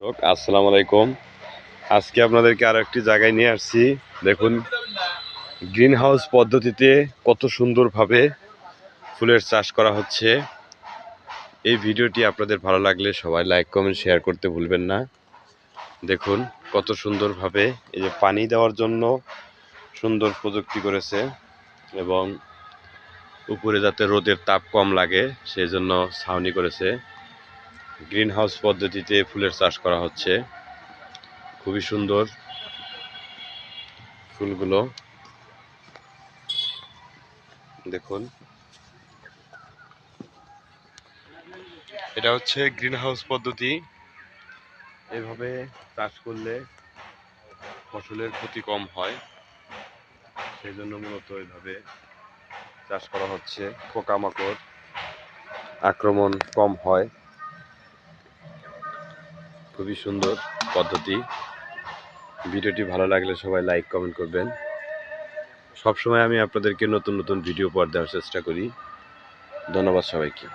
আসসালামু আলাইকুম। আজকে আপনাদেরকে আরো একটি জায়গায় নিয়ে আসছি। দেখুন গ্রিন হাউস পদ্ধতিতে কত সুন্দরভাবে ফুলের চাষ করা হচ্ছে। এই ভিডিওটি আপনাদের ভালো লাগলে সবাই লাইক কমেন্ট শেয়ার করতে ভুলবেন না। দেখুন কত সুন্দরভাবে এই যে পানি দেওয়ার জন্য সুন্দর প্রযুক্তি করেছে এবং উপরে যাতে রোদের তাপ কম লাগে সেই জন্য ছাউনি করেছে। গ্রিন হাউস পদ্ধতিতে ফুলের চাষ করা হচ্ছে। খুবই সুন্দর ফুলগুলো দেখুন। এটা হচ্ছে গ্রিন হাউস পদ্ধতি। এভাবে চাষ করলে ফসলের ক্ষতি কম হয়, সেই জন্য মূলত এভাবে চাষ করা হচ্ছে। পোকামাকড় আক্রমণ কম হয়। খুবই সুন্দর পদ্ধতি। ভিডিওটি ভালো লাগলে সবাই লাইক কমেন্ট করবেন। সবসময় আমি আপনাদেরকে নতুন নতুন ভিডিও উপহার দেওয়ার চেষ্টা করি। ধন্যবাদ সবাইকে।